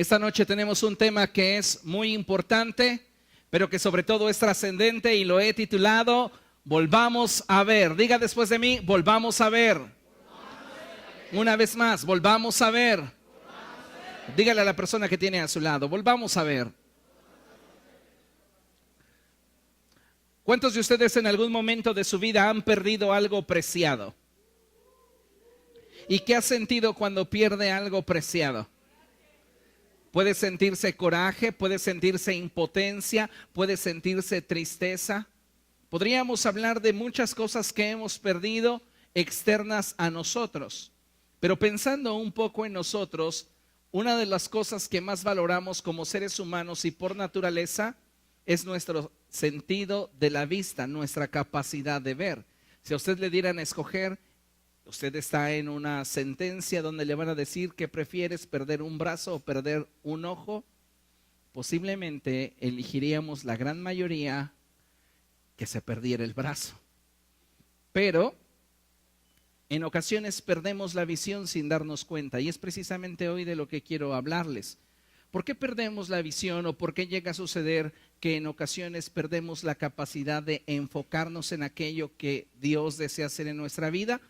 Esta noche tenemos un tema que es muy importante, pero que sobre todo es trascendente y lo he titulado Volvamos a ver. Diga después de mí, volvamos a ver. Una vez más, volvamos a ver. Dígale a la persona que tiene a su lado, volvamos a ver. ¿Cuántos de ustedes en algún momento de su vida han perdido algo preciado? ¿Y qué ha sentido cuando pierde algo preciado? Puede sentirse coraje, puede sentirse impotencia, puede sentirse tristeza. Podríamos hablar de muchas cosas que hemos perdido externas a nosotros. Pero pensando un poco en nosotros, una de las cosas que más valoramos como seres humanos y por naturaleza es nuestro sentido de la vista, nuestra capacidad de ver. Si a usted le dieran a escoger, usted está en una sentencia donde le van a decir que prefieres perder un brazo o perder un ojo, posiblemente elegiríamos la gran mayoría que se perdiera el brazo. Pero en ocasiones perdemos la visión sin darnos cuenta y es precisamente hoy de lo que quiero hablarles. ¿Por qué perdemos la visión o por qué llega a suceder que en ocasiones perdemos la capacidad de enfocarnos en aquello que Dios desea hacer en nuestra vida?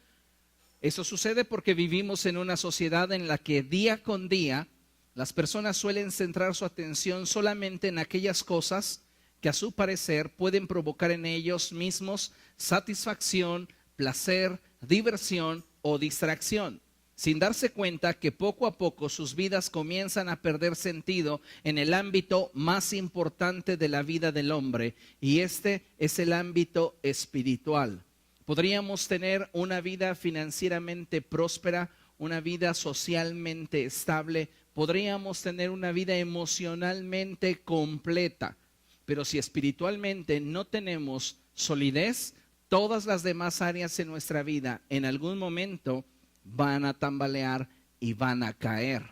Eso sucede porque vivimos en una sociedad en la que día con día las personas suelen centrar su atención solamente en aquellas cosas que a su parecer pueden provocar en ellos mismos satisfacción, placer, diversión o distracción, sin darse cuenta que poco a poco sus vidas comienzan a perder sentido en el ámbito más importante de la vida del hombre, y este es el ámbito espiritual. Podríamos tener una vida financieramente próspera, una vida socialmente estable, podríamos tener una vida emocionalmente completa, pero si espiritualmente no tenemos solidez, todas las demás áreas en nuestra vida en algún momento van a tambalear y van a caer.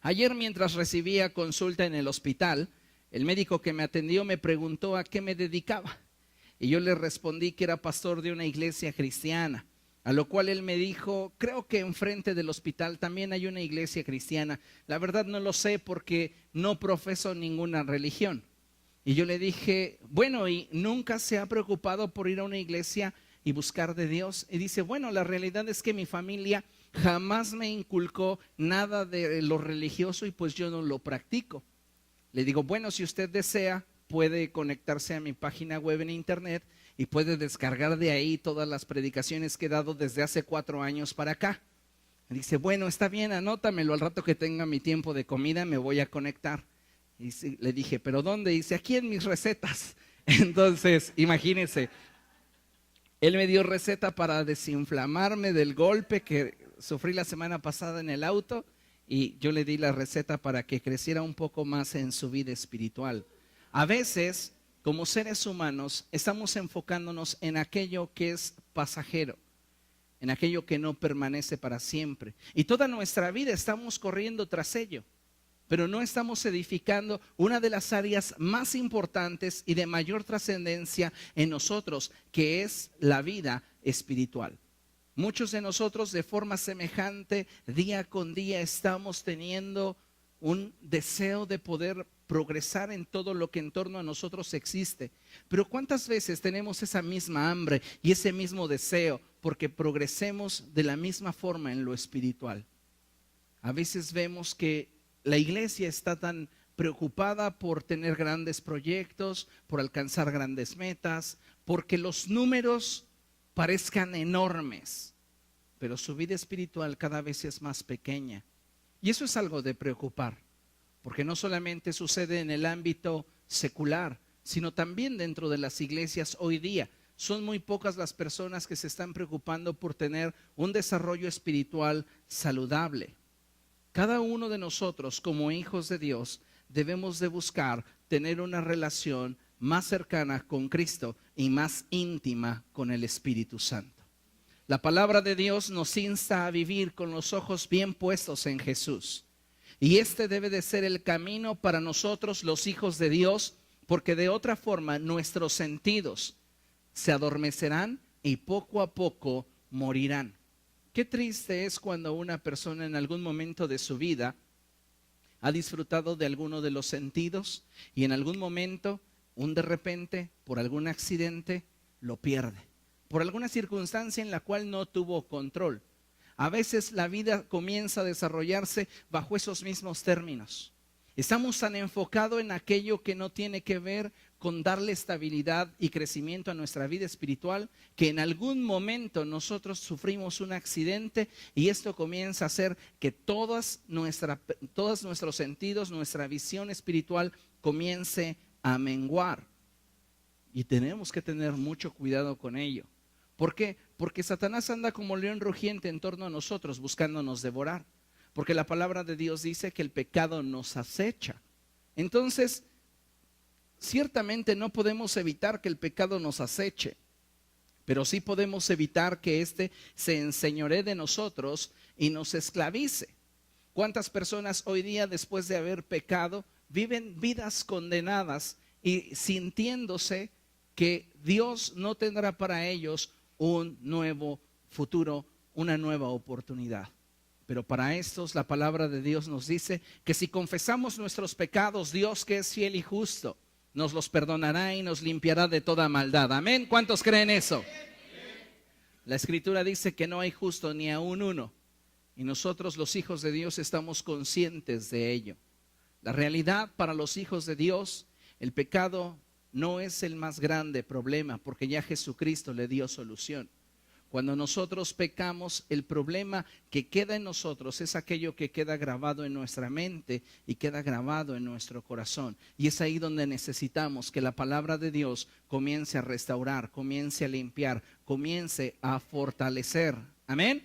Ayer, mientras recibía consulta en el hospital, el médico que me atendió me preguntó a qué me dedicaba. Y yo le respondí que era pastor de una iglesia cristiana, a lo cual él me dijo, creo que enfrente del hospital también hay una iglesia cristiana. La verdad no lo sé porque no profeso ninguna religión. Y yo le dije, bueno, ¿y nunca se ha preocupado por ir a una iglesia y buscar de Dios? Y dice, bueno, la realidad es que mi familia jamás me inculcó nada de lo religioso y pues yo no lo practico. Le digo, bueno, si usted desea, puede conectarse a mi página web en internet y puede descargar de ahí todas las predicaciones que he dado desde hace 4 años para acá. Me dice, bueno, está bien, anótamelo, al rato que tenga mi tiempo de comida me voy a conectar. Y le dije, ¿pero dónde? Dice, aquí en mis recetas. Entonces, imagínense, él me dio receta para desinflamarme del golpe que sufrí la semana pasada en el auto, y yo le di la receta para que creciera un poco más en su vida espiritual. A veces, como seres humanos, estamos enfocándonos en aquello que es pasajero, en aquello que no permanece para siempre. Y toda nuestra vida estamos corriendo tras ello, pero no estamos edificando una de las áreas más importantes y de mayor trascendencia en nosotros, que es la vida espiritual. Muchos de nosotros de forma semejante, día con día, estamos teniendo un deseo de poder progresar en todo lo que en torno a nosotros existe. Pero ¿cuántas veces tenemos esa misma hambre y ese mismo deseo porque progresemos de la misma forma en lo espiritual? A veces vemos que la iglesia está tan preocupada por tener grandes proyectos, por alcanzar grandes metas, porque los números parezcan enormes, pero su vida espiritual cada vez es más pequeña. Y eso es algo de preocupar, porque no solamente sucede en el ámbito secular, sino también dentro de las iglesias hoy día. Son muy pocas las personas que se están preocupando por tener un desarrollo espiritual saludable. Cada uno de nosotros como hijos de Dios debemos de buscar tener una relación más cercana con Cristo y más íntima con el Espíritu Santo. La palabra de Dios nos insta a vivir con los ojos bien puestos en Jesús. Y este debe de ser el camino para nosotros los hijos de Dios, porque de otra forma nuestros sentidos se adormecerán y poco a poco morirán. Qué triste es cuando una persona en algún momento de su vida ¿Ha disfrutado de alguno de los sentidos y en algún momento, de repente, por algún accidente, lo pierde? Por alguna circunstancia en la cual no tuvo control. A veces la vida comienza a desarrollarse bajo esos mismos términos. Estamos tan enfocados en aquello que no tiene que ver con darle estabilidad y crecimiento a nuestra vida espiritual, que en algún momento nosotros sufrimos un accidente y esto comienza a hacer que todos nuestros sentidos, nuestra visión espiritual comience a menguar. Y tenemos que tener mucho cuidado con ello. ¿Por qué? Porque Satanás anda como león rugiente en torno a nosotros buscándonos devorar. Porque la palabra de Dios dice que el pecado nos acecha. Entonces, ciertamente no podemos evitar que el pecado nos aceche, pero sí podemos evitar que éste se enseñoree de nosotros y nos esclavice. ¿Cuántas personas hoy día, después de haber pecado, viven vidas condenadas y sintiéndose que Dios no tendrá para ellos un nuevo futuro, una nueva oportunidad? Pero para estos la palabra de Dios nos dice que si confesamos nuestros pecados, Dios, que es fiel y justo, nos los perdonará y nos limpiará de toda maldad. Amén. ¿Cuántos creen eso? La Escritura dice que no hay justo ni aun uno. Y nosotros, los hijos de Dios, estamos conscientes de ello. La realidad para los hijos de Dios, el pecado no es el más grande problema, porque ya Jesucristo le dio solución. Cuando nosotros pecamos, el problema que queda en nosotros es aquello que queda grabado en nuestra mente y queda grabado en nuestro corazón. Y es ahí donde necesitamos que la palabra de Dios comience a restaurar, comience a limpiar, comience a fortalecer. Amén.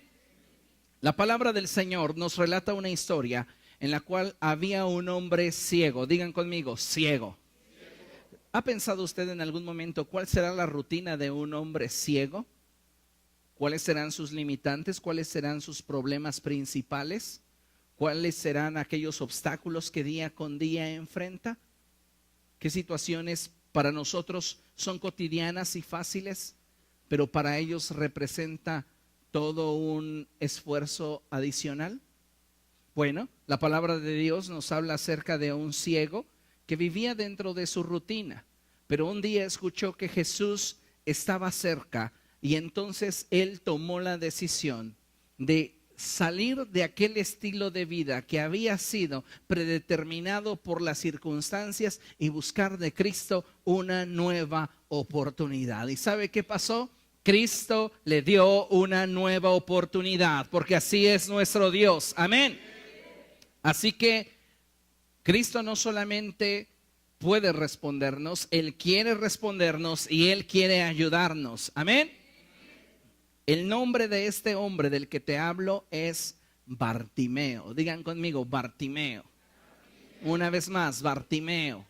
La palabra del Señor nos relata una historia en la cual había un hombre ciego. Digan conmigo, ciego. ¿Ha pensado usted en algún momento cuál será la rutina de un hombre ciego? ¿Cuáles serán sus limitantes? ¿Cuáles serán sus problemas principales? ¿Cuáles serán aquellos obstáculos que día con día enfrenta? ¿Qué situaciones para nosotros son cotidianas y fáciles, pero para ellos representa todo un esfuerzo adicional? Bueno, la palabra de Dios nos habla acerca de un ciego que vivía dentro de su rutina, pero un día escuchó que Jesús estaba cerca. Y entonces él tomó la decisión de salir de aquel estilo de vida que había sido predeterminado por las circunstancias y buscar de Cristo una nueva oportunidad. ¿Y sabe qué pasó? Cristo le dio una nueva oportunidad, porque así es nuestro Dios. Amén. Así que Cristo no solamente puede respondernos, Él quiere respondernos y Él quiere ayudarnos. Amén. El nombre de este hombre del que te hablo es Bartimeo. Digan conmigo, Bartimeo. Una vez más, Bartimeo.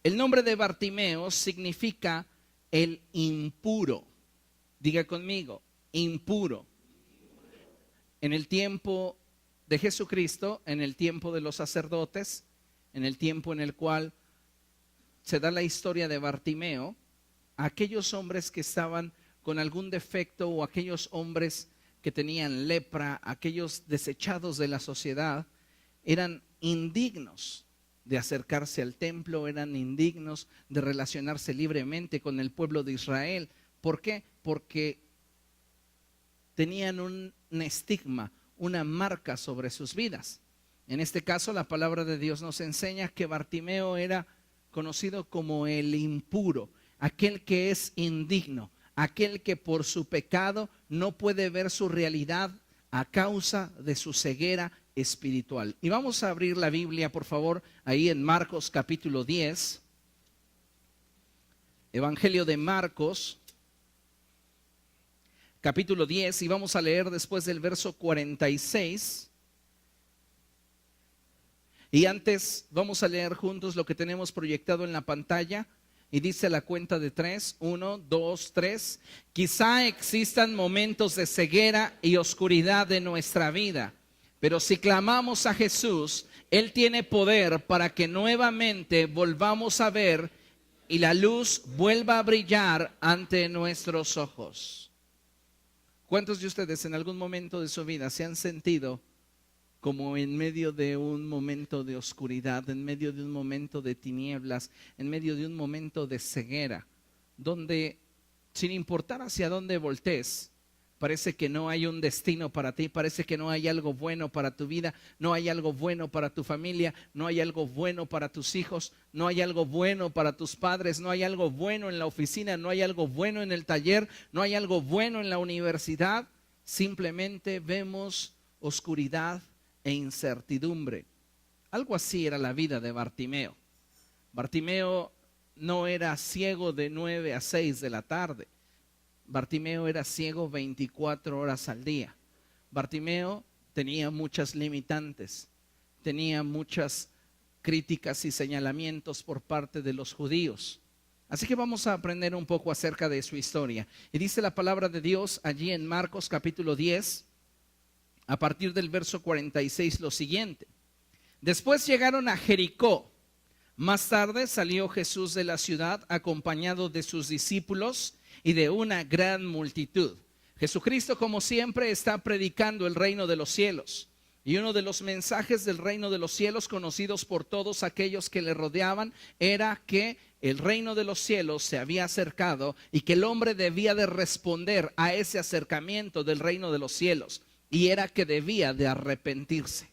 El nombre de Bartimeo significa el impuro. Diga conmigo, impuro. En el tiempo de Jesucristo, en el tiempo de los sacerdotes, en el tiempo en el cual se da la historia de Bartimeo, aquellos hombres que estaban con algún defecto o aquellos hombres que tenían lepra, aquellos desechados de la sociedad, eran indignos de acercarse al templo, eran indignos de relacionarse libremente con el pueblo de Israel. ¿Por qué? Porque tenían un estigma, una marca sobre sus vidas. En este caso, la palabra de Dios nos enseña que Bartimeo era conocido como el impuro, aquel que es indigno, aquel que por su pecado no puede ver su realidad a causa de su ceguera espiritual. Y vamos a abrir la Biblia, por favor, ahí en Marcos capítulo 10. Evangelio de Marcos, capítulo 10, y vamos a leer después del verso 46. Y antes vamos a leer juntos lo que tenemos proyectado en la pantalla. Y dice a la cuenta de 3, 1, 2, 3. Quizá existan momentos de ceguera y oscuridad en nuestra vida, pero si clamamos a Jesús, Él tiene poder para que nuevamente volvamos a ver y la luz vuelva a brillar ante nuestros ojos. ¿Cuántos de ustedes en algún momento de su vida se han sentido como en medio de un momento de oscuridad, en medio de un momento de tinieblas, en medio de un momento de ceguera, donde sin importar hacia dónde voltees, parece que no hay un destino para ti, parece que no hay algo bueno para tu vida, no hay algo bueno para tu familia, no hay algo bueno para tus hijos, no hay algo bueno para tus padres, no hay algo bueno en la oficina, no hay algo bueno en el taller, no hay algo bueno en la universidad. Simplemente vemos oscuridad e incertidumbre. Algo así era la vida de Bartimeo. Bartimeo no era ciego de 9 a 6 de la tarde. Bartimeo era ciego 24 horas al día. Bartimeo tenía muchas limitantes, tenía muchas críticas y señalamientos por parte de los judíos. Así que vamos a aprender un poco acerca de su historia. Y dice la palabra de Dios allí en Marcos capítulo 10, a partir del verso 46, lo siguiente. Después llegaron a Jericó. Más tarde salió Jesús de la ciudad acompañado de sus discípulos y de una gran multitud. Jesucristo, como siempre, está predicando el reino de los cielos. Y uno de los mensajes del reino de los cielos conocidos por todos aquellos que le rodeaban era que el reino de los cielos se había acercado y que el hombre debía de responder a ese acercamiento del reino de los cielos, y era que debía de arrepentirse.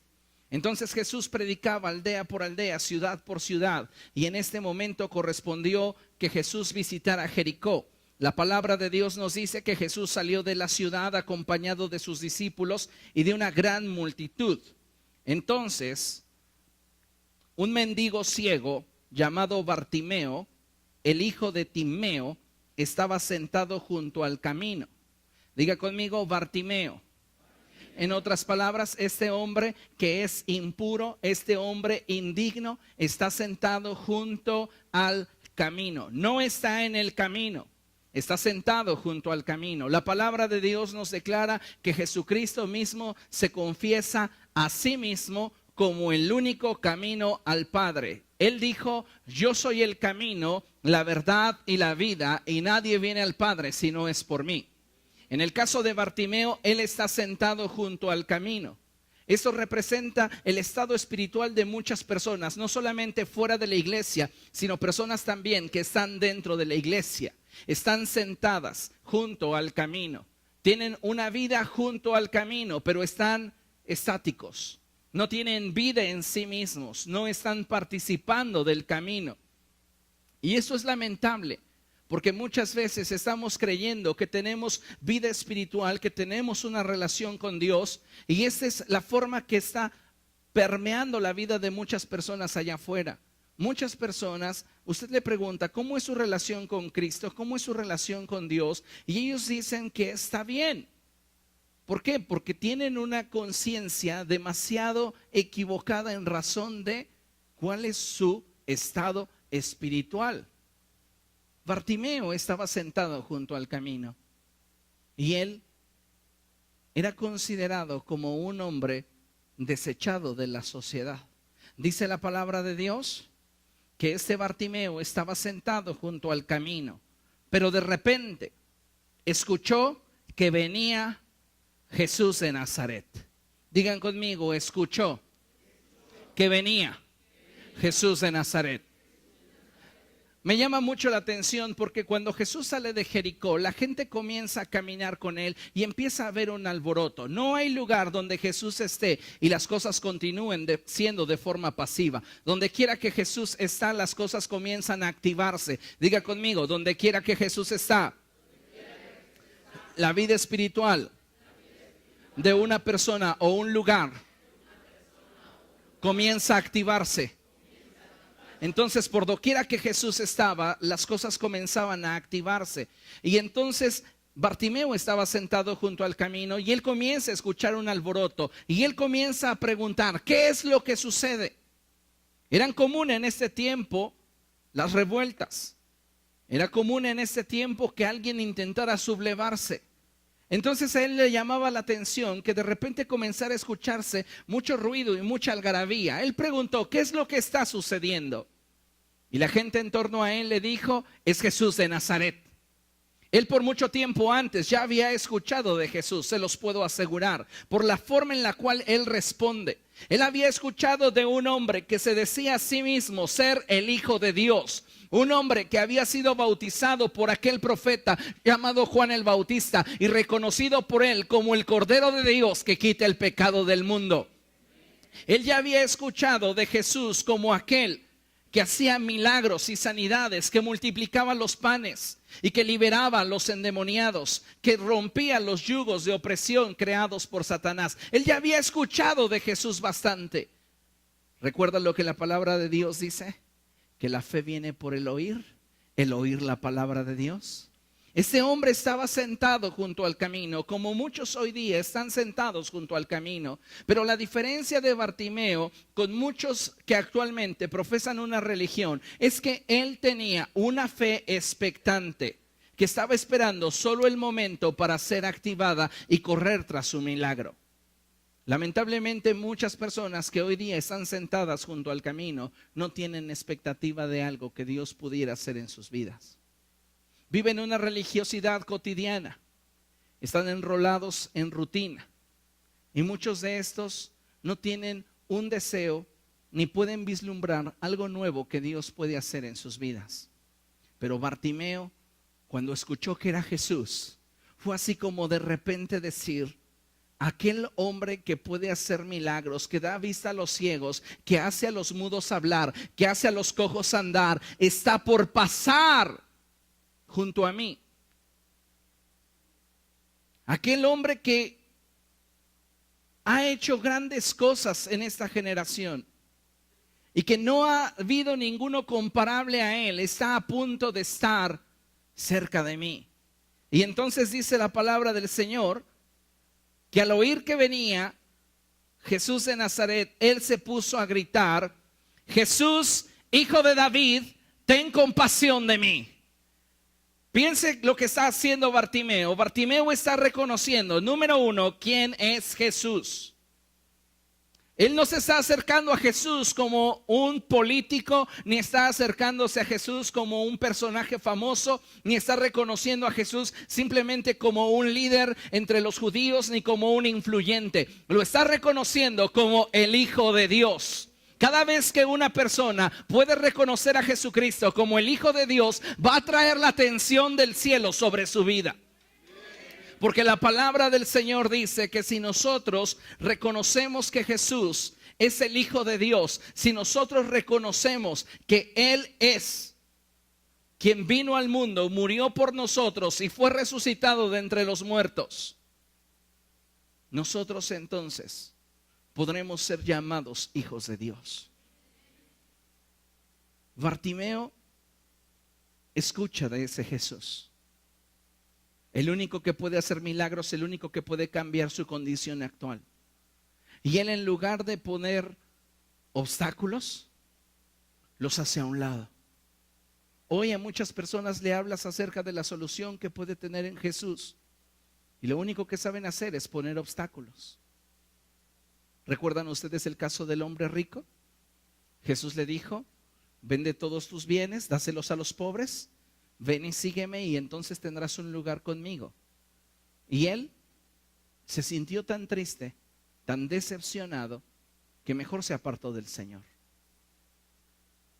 Entonces Jesús predicaba aldea por aldea, ciudad por ciudad, y en este momento correspondió que Jesús visitara Jericó. La palabra de Dios nos dice que Jesús salió de la ciudad acompañado de sus discípulos y de una gran multitud. Entonces, un mendigo ciego llamado Bartimeo, el hijo de Timeo, estaba sentado junto al camino. Diga conmigo, Bartimeo. En otras palabras, este hombre que es impuro, este hombre indigno, está sentado junto al camino. No está en el camino. Está sentado junto al camino. La palabra de Dios nos declara que Jesucristo mismo se confiesa a sí mismo como el único camino al Padre. Él dijo, yo soy el camino, la verdad y la vida, y nadie viene al Padre si no es por mí. En el caso de Bartimeo, él está sentado junto al camino. Esto representa el estado espiritual de muchas personas, no solamente fuera de la iglesia, sino personas también que están dentro de la iglesia. Están sentadas junto al camino. Tienen una vida junto al camino, pero están estáticos. No tienen vida en sí mismos, no están participando del camino. Y eso es lamentable, porque muchas veces estamos creyendo que tenemos vida espiritual, que tenemos una relación con Dios, y esa es la forma que está permeando la vida de muchas personas allá afuera. Muchas personas, usted le pregunta, ¿cómo es su relación con Cristo? ¿Cómo es su relación con Dios? Y ellos dicen que está bien. ¿Por qué? Porque tienen una conciencia demasiado equivocada en razón de cuál es su estado espiritual. Bartimeo estaba sentado junto al camino y él era considerado como un hombre desechado de la sociedad. Dice la palabra de Dios que este Bartimeo estaba sentado junto al camino, pero de repente escuchó que venía Jesús de Nazaret. Digan conmigo, escuchó que venía Jesús de Nazaret. Me llama mucho la atención porque cuando Jesús sale de Jericó, la gente comienza a caminar con él y empieza a haber un alboroto. No hay lugar donde Jesús esté y las cosas continúen siendo de forma pasiva. Donde quiera que Jesús está, las cosas comienzan a activarse. Diga conmigo, donde quiera que Jesús está, la vida espiritual de una persona o un lugar comienza a activarse. Entonces, por doquiera que Jesús estaba, las cosas comenzaban a activarse. Y entonces Bartimeo estaba sentado junto al camino y él comienza a escuchar un alboroto y él comienza a preguntar, ¿qué es lo que sucede? Eran comunes en este tiempo las revueltas. Era común en este tiempo que alguien intentara sublevarse. Entonces a él le llamaba la atención que de repente comenzara a escucharse mucho ruido y mucha algarabía. Él preguntó, ¿qué es lo que está sucediendo? Y la gente en torno a él le dijo, es Jesús de Nazaret. Él por mucho tiempo antes ya había escuchado de Jesús, se los puedo asegurar, por la forma en la cual él responde. Él había escuchado de un hombre que se decía a sí mismo ser el Hijo de Dios. Un hombre que había sido bautizado por aquel profeta llamado Juan el Bautista y reconocido por él como el Cordero de Dios que quita el pecado del mundo. Él ya había escuchado de Jesús como aquel que hacía milagros y sanidades, que multiplicaba los panes y que liberaba a los endemoniados, que rompía los yugos de opresión creados por Satanás. Él ya había escuchado de Jesús bastante. ¿Recuerda lo que la palabra de Dios dice? Que la fe viene por el oír la palabra de Dios. Ese hombre estaba sentado junto al camino, como muchos hoy día están sentados junto al camino. Pero la diferencia de Bartimeo con muchos que actualmente profesan una religión es que él tenía una fe expectante, que estaba esperando solo el momento para ser activada y correr tras su milagro. Lamentablemente muchas personas que hoy día están sentadas junto al camino no tienen expectativa de algo que Dios pudiera hacer en sus vidas. Viven una religiosidad cotidiana, están enrolados en rutina y muchos de estos no tienen un deseo ni pueden vislumbrar algo nuevo que Dios puede hacer en sus vidas. Pero Bartimeo, cuando escuchó que era Jesús, fue así como de repente decir: aquel hombre que puede hacer milagros, que da vista a los ciegos, que hace a los mudos hablar, que hace a los cojos andar, está por pasar junto a mí. Aquel hombre que ha hecho grandes cosas en esta generación y que no ha habido ninguno comparable a él, está a punto de estar cerca de mí. Y entonces dice la palabra del Señor que al oír que venía Jesús de Nazaret, él se puso a gritar: Jesús, Hijo de David, ten compasión de mí. Piense lo que está haciendo Bartimeo. Bartimeo está reconociendo, número uno, quién es Jesús. Él no se está acercando a Jesús como un político, ni está acercándose a Jesús como un personaje famoso, ni está reconociendo a Jesús simplemente como un líder entre los judíos, ni como un influyente. Lo está reconociendo como el Hijo de Dios. Cada vez que una persona puede reconocer a Jesucristo como el Hijo de Dios, va a traer la atención del cielo sobre su vida. Porque la palabra del Señor dice que si nosotros reconocemos que Jesús es el Hijo de Dios, si nosotros reconocemos que Él es quien vino al mundo, murió por nosotros y fue resucitado de entre los muertos, nosotros entonces podremos ser llamados hijos de Dios. Bartimeo escucha de ese Jesús. El único que puede hacer milagros, el único que puede cambiar su condición actual. Y él, en lugar de poner obstáculos, los hace a un lado. Hoy a muchas personas le hablas acerca de la solución que puede tener en Jesús, y lo único que saben hacer es poner obstáculos. ¿Recuerdan ustedes el caso del hombre rico? Jesús le dijo: vende todos tus bienes, dáselos a los pobres, ven y sígueme y entonces tendrás un lugar conmigo. Y él se sintió tan triste, tan decepcionado, que mejor se apartó del Señor.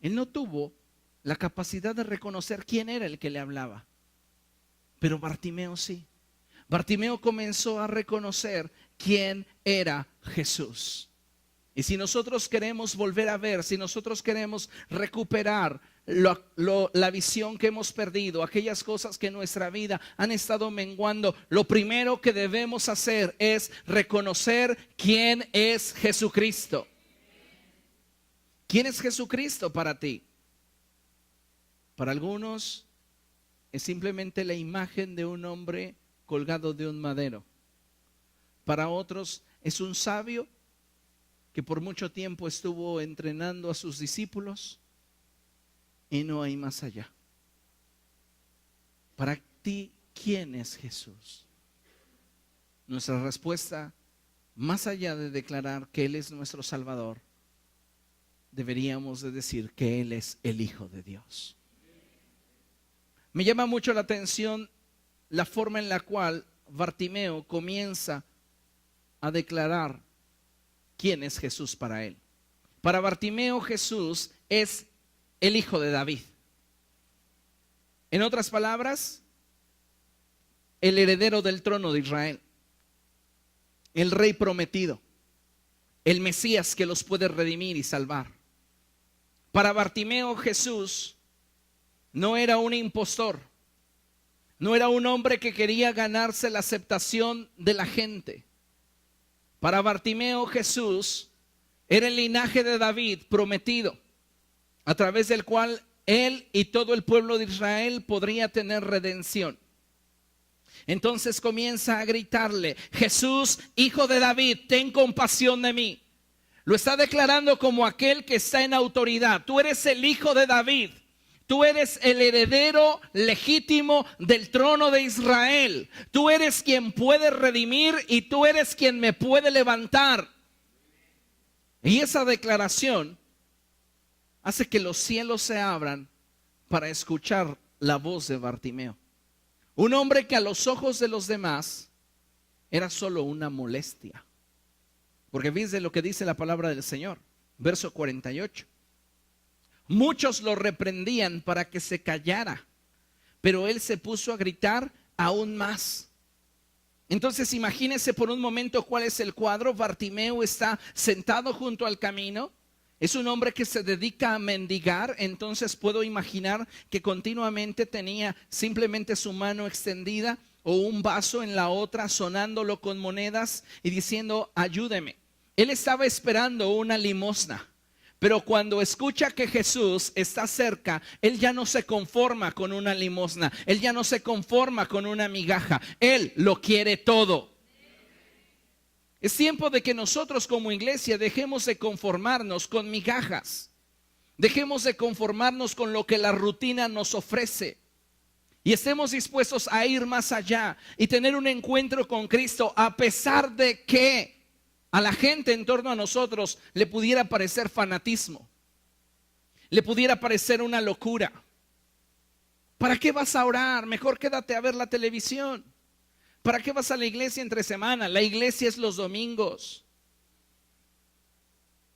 Él no tuvo la capacidad de reconocer quién era el que le hablaba, pero Bartimeo sí. Bartimeo comenzó a reconocer quién era Jesús. Y si nosotros queremos volver a ver, si nosotros queremos recuperar la visión que hemos perdido, aquellas cosas que en nuestra vida han estado menguando, lo primero que debemos hacer es reconocer quién es Jesucristo. ¿Quién es Jesucristo para ti? Para algunos es simplemente la imagen de un hombre colgado de un madero. Para otros es un sabio que por mucho tiempo estuvo entrenando a sus discípulos y no hay más allá. Para ti, ¿quién es Jesús? Nuestra respuesta, más allá de declarar que Él es nuestro Salvador, deberíamos de decir que Él es el Hijo de Dios. Me llama mucho la atención la forma en la cual Bartimeo comienza a declarar quién es Jesús para él. Para Bartimeo, Jesús es el hijo de David. En otras palabras, el heredero del trono de Israel, el rey prometido, el Mesías que los puede redimir y salvar. Para Bartimeo, Jesús no era un impostor, no era un hombre que quería ganarse la aceptación de la gente. Para Bartimeo, Jesús era el linaje de David prometido, a través del cual él y todo el pueblo de Israel podría tener redención. Entonces comienza a gritarle: Jesús, hijo de David, ten compasión de mí. Lo está declarando como aquel que está en autoridad. Tú eres el hijo de David. Tú eres el heredero legítimo del trono de Israel. Tú eres quien puede redimir y tú eres quien me puede levantar. Y esa declaración hace que los cielos se abran para escuchar la voz de Bartimeo. Un hombre que a los ojos de los demás era solo una molestia. Porque fíjense lo que dice la palabra del Señor, verso 48. Muchos lo reprendían para que se callara, pero él se puso a gritar aún más. Entonces imagínense por un momento cuál es el cuadro. Bartimeo está sentado junto al camino. Es un hombre que se dedica a mendigar. Entonces puedo imaginar que continuamente tenía simplemente su mano extendida o un vaso en la otra, sonándolo con monedas y diciendo: ayúdeme. Él estaba esperando una limosna. Pero cuando escucha que Jesús está cerca, él ya no se conforma con una limosna. Él ya no se conforma con una migaja. Él lo quiere todo. Es tiempo de que nosotros como iglesia dejemos de conformarnos con migajas. Dejemos de conformarnos con lo que la rutina nos ofrece. Y estemos dispuestos a ir más allá y tener un encuentro con Cristo, a pesar de que a la gente en torno a nosotros le pudiera parecer fanatismo, le pudiera parecer una locura. ¿Para qué vas a orar? Mejor quédate a ver la televisión. ¿Para qué vas a la iglesia entre semana? La iglesia es los domingos.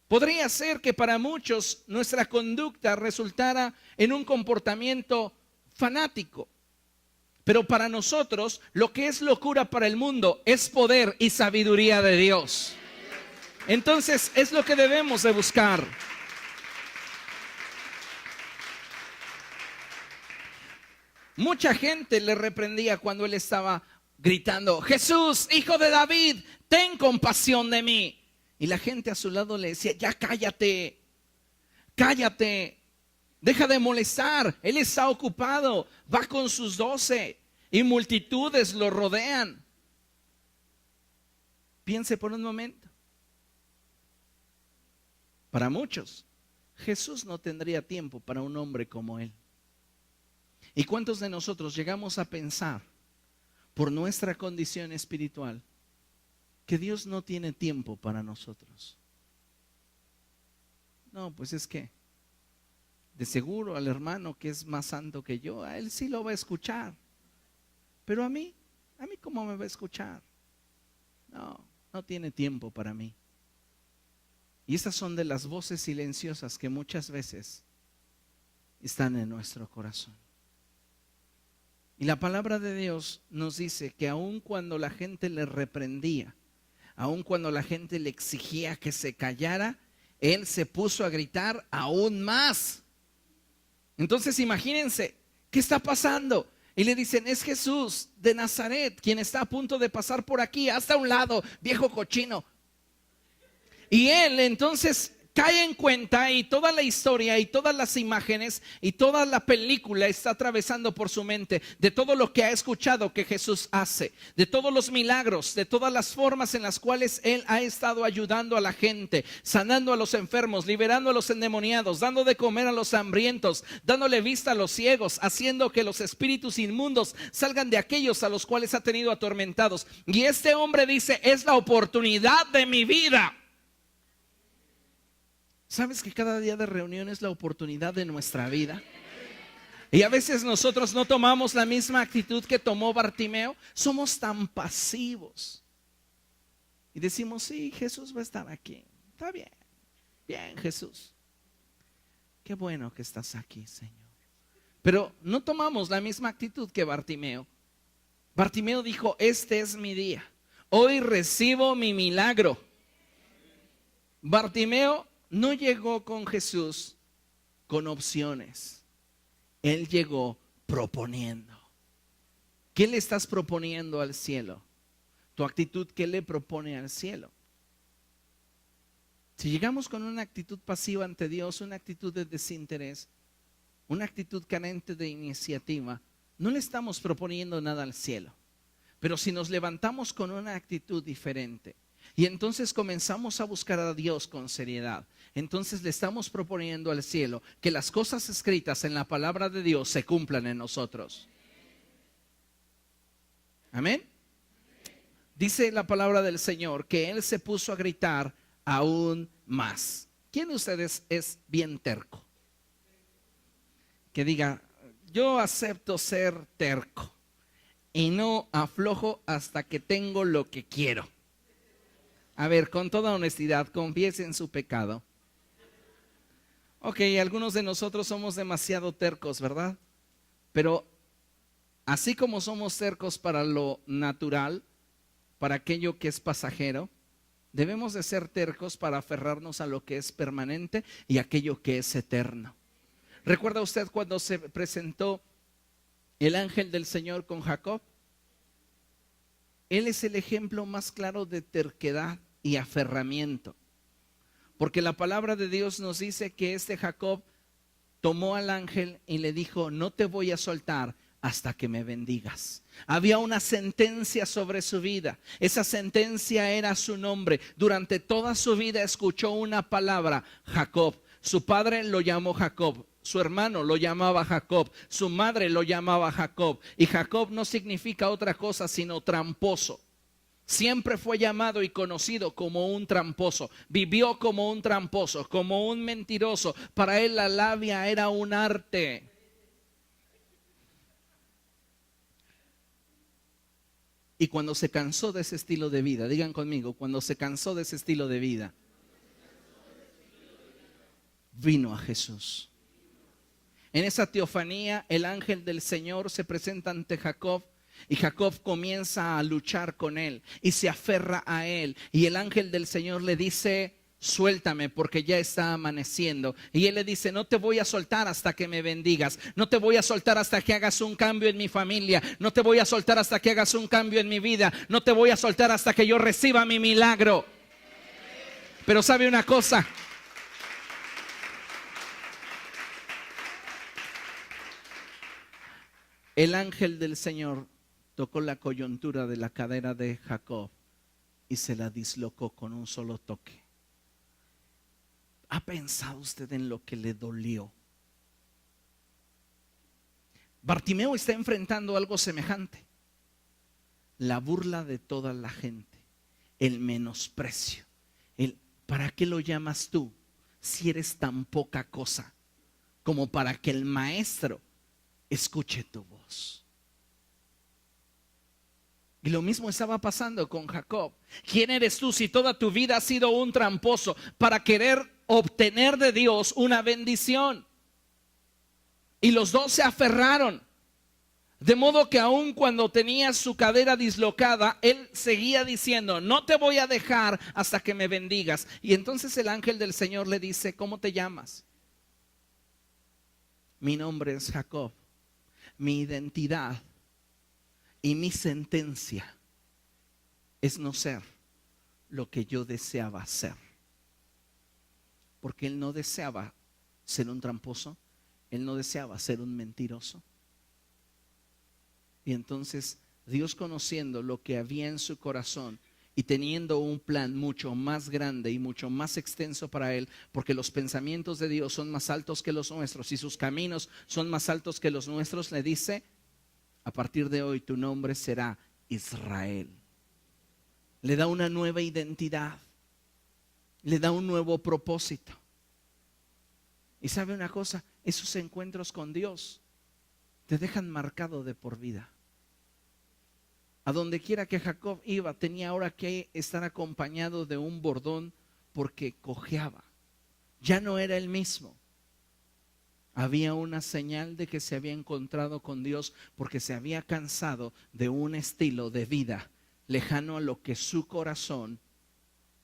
Podría ser que para muchos nuestra conducta resultara en un comportamiento fanático. Pero para nosotros lo que es locura para el mundo es poder y sabiduría de Dios. Entonces es lo que debemos de buscar. Mucha gente le reprendía cuando él estaba gritando: Jesús, hijo de David, ten compasión de mí. Y la gente a su lado le decía: ya cállate, cállate, deja de molestar. Él está ocupado, va con sus 12 y multitudes lo rodean. Piense por un momento. Para muchos, Jesús no tendría tiempo para un hombre como él. ¿Y cuántos de nosotros llegamos a pensar, por nuestra condición espiritual, que Dios no tiene tiempo para nosotros? No, pues es que de seguro al hermano que es más santo que yo, a él sí lo va a escuchar. Pero a mí ¿cómo me va a escuchar? No, no tiene tiempo para mí. Y esas son de las voces silenciosas que muchas veces están en nuestro corazón. Y la palabra de Dios nos dice que aun cuando la gente le reprendía, aun cuando la gente le exigía que se callara, él se puso a gritar aún más. Entonces imagínense, ¿qué está pasando? Y le dicen: es Jesús de Nazaret, quien está a punto de pasar por aquí. Hasta a un lado, viejo cochino. Y él entonces cae en cuenta, y toda la historia y todas las imágenes y toda la película está atravesando por su mente, de todo lo que ha escuchado que Jesús hace, de todos los milagros, de todas las formas en las cuales él ha estado ayudando a la gente, sanando a los enfermos, liberando a los endemoniados, dando de comer a los hambrientos, dándole vista a los ciegos, haciendo que los espíritus inmundos salgan de aquellos a los cuales ha tenido atormentados. Y este hombre dice: es la oportunidad de mi vida. ¿Sabes que cada día de reunión es la oportunidad de nuestra vida? Y a veces nosotros no tomamos la misma actitud que tomó Bartimeo. Somos tan pasivos. Y decimos, sí, Jesús va a estar aquí. Está bien, bien Jesús. Qué bueno que estás aquí, Señor. Pero no tomamos la misma actitud que Bartimeo. Bartimeo dijo, este es mi día. Hoy recibo mi milagro. Bartimeo no llegó con Jesús con opciones. Él llegó proponiendo. ¿Qué le estás proponiendo al cielo? Tu actitud, ¿qué le propone al cielo? Si llegamos con una actitud pasiva ante Dios, una actitud de desinterés, una actitud carente de iniciativa, no le estamos proponiendo nada al cielo. Pero si nos levantamos con una actitud diferente y entonces comenzamos a buscar a Dios con seriedad, entonces le estamos proponiendo al cielo que las cosas escritas en la palabra de Dios se cumplan en nosotros. Amén. Dice la palabra del Señor que Él se puso a gritar aún más. ¿Quién de ustedes es bien terco? Que diga, yo acepto ser terco y no aflojo hasta que tengo lo que quiero. A ver, con toda honestidad, confiesen su pecado. Ok, algunos de nosotros somos demasiado tercos, ¿verdad? Pero así como somos tercos para lo natural, para aquello que es pasajero, debemos de ser tercos para aferrarnos a lo que es permanente y aquello que es eterno. ¿Recuerda usted cuando se presentó el ángel del Señor con Jacob? Él es el ejemplo más claro de terquedad y aferramiento. Porque la palabra de Dios nos dice que este Jacob tomó al ángel y le dijo, no te voy a soltar hasta que me bendigas. Había una sentencia sobre su vida. Esa sentencia era su nombre. Durante toda su vida escuchó una palabra, Jacob. Su padre lo llamó Jacob. Su hermano lo llamaba Jacob. Su madre lo llamaba Jacob. Y Jacob no significa otra cosa sino tramposo. Siempre fue llamado y conocido como un tramposo. Vivió como un tramposo, como un mentiroso. Para él la labia era un arte. Y cuando se cansó de ese estilo de vida, digan conmigo, cuando se cansó de ese estilo de vida, vino a Jesús. En esa teofanía, el ángel del Señor se presenta ante Jacob y Jacob comienza a luchar con él y se aferra a él. Y el ángel del Señor le dice, suéltame porque ya está amaneciendo. Y él le dice, no te voy a soltar hasta que me bendigas. No te voy a soltar hasta que hagas un cambio en mi familia. No te voy a soltar hasta que hagas un cambio en mi vida. No te voy a soltar hasta que yo reciba mi milagro. Pero ¿sabe una cosa? El ángel del Señor tocó la coyuntura de la cadera de Jacob y se la dislocó con un solo toque. ¿Ha pensado usted en lo que le dolió? Bartimeo está enfrentando algo semejante. La burla de toda la gente, el menosprecio, el ¿para qué lo llamas tú si eres tan poca cosa como para que el maestro escuche tu voz? Y lo mismo estaba pasando con Jacob. ¿Quién eres tú si toda tu vida has sido un tramposo para querer obtener de Dios una bendición? Y los dos se aferraron. De modo que aun cuando tenía su cadera dislocada, él seguía diciendo, no te voy a dejar hasta que me bendigas. Y entonces el ángel del Señor le dice, ¿cómo te llamas? Mi nombre es Jacob. Mi identidad y mi sentencia es no ser lo que yo deseaba ser. Porque él no deseaba ser un tramposo, él no deseaba ser un mentiroso. Y entonces Dios, conociendo lo que había en su corazón y teniendo un plan mucho más grande y mucho más extenso para él, porque los pensamientos de Dios son más altos que los nuestros y sus caminos son más altos que los nuestros, le dice, a partir de hoy tu nombre será Israel. Le da una nueva identidad, le da un nuevo propósito. Y sabe una cosa, esos encuentros con Dios te dejan marcado de por vida. A donde quiera que Jacob iba, tenía ahora que estar acompañado de un bordón porque cojeaba. Ya no era el mismo. Había una señal de que se había encontrado con Dios porque se había cansado de un estilo de vida lejano a lo que su corazón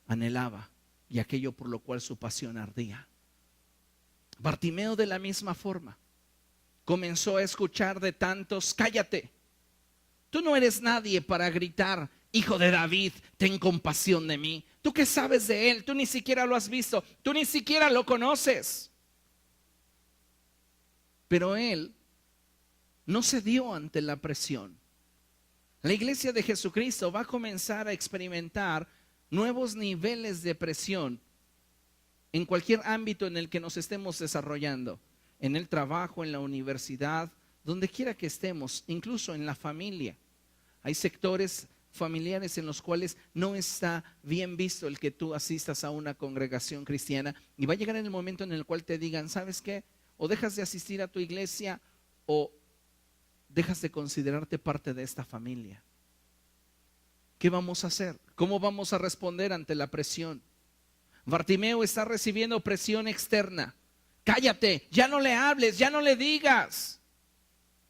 anhelaba y aquello por lo cual su pasión ardía. Bartimeo, de la misma forma, comenzó a escuchar de tantos: cállate, tú no eres nadie para gritar, hijo de David, ten compasión de mí. ¿Tú qué sabes de él? Tú ni siquiera lo has visto, tú ni siquiera lo conoces. Pero él no cedió ante la presión. La iglesia de Jesucristo va a comenzar a experimentar nuevos niveles de presión en cualquier ámbito en el que nos estemos desarrollando, en el trabajo, en la universidad, donde quiera que estemos, incluso en la familia. Hay sectores familiares en los cuales no está bien visto el que tú asistas a una congregación cristiana, y va a llegar el momento en el cual te digan: ¿sabes qué? O dejas de asistir a tu iglesia o dejas de considerarte parte de esta familia. ¿Qué vamos a hacer? ¿Cómo vamos a responder ante la presión? Bartimeo está recibiendo presión externa. Cállate, ya no le hables, ya no le digas.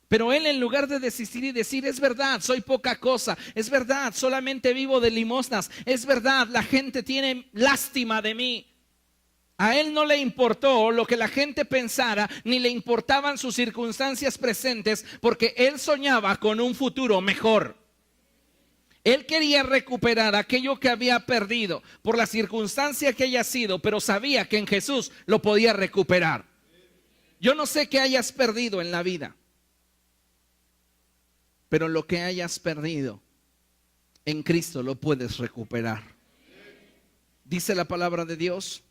Pero él, en lugar de desistir y decir: es verdad, soy poca cosa, es verdad, solamente vivo de limosnas, es verdad, la gente tiene lástima de mí. A él no le importó lo que la gente pensara, ni le importaban sus circunstancias presentes, porque él soñaba con un futuro mejor. Él quería recuperar aquello que había perdido por la circunstancia que haya sido, pero sabía que en Jesús lo podía recuperar. Yo no sé qué hayas perdido en la vida, pero lo que hayas perdido en Cristo lo puedes recuperar. Dice la palabra de Dios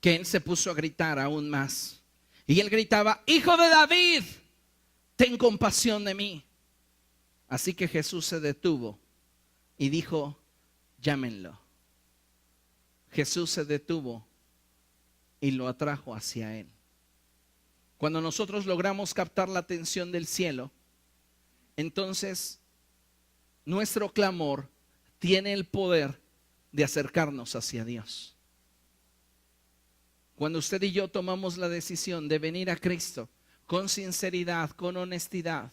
que él se puso a gritar aún más. Y él gritaba: hijo de David, ten compasión de mí. Así que Jesús se detuvo y dijo: llámenlo. Jesús se detuvo y lo atrajo hacia él. Cuando nosotros logramos captar la atención del cielo, entonces nuestro clamor tiene el poder de acercarnos hacia Dios. Cuando usted y yo tomamos la decisión de venir a Cristo con sinceridad, con honestidad,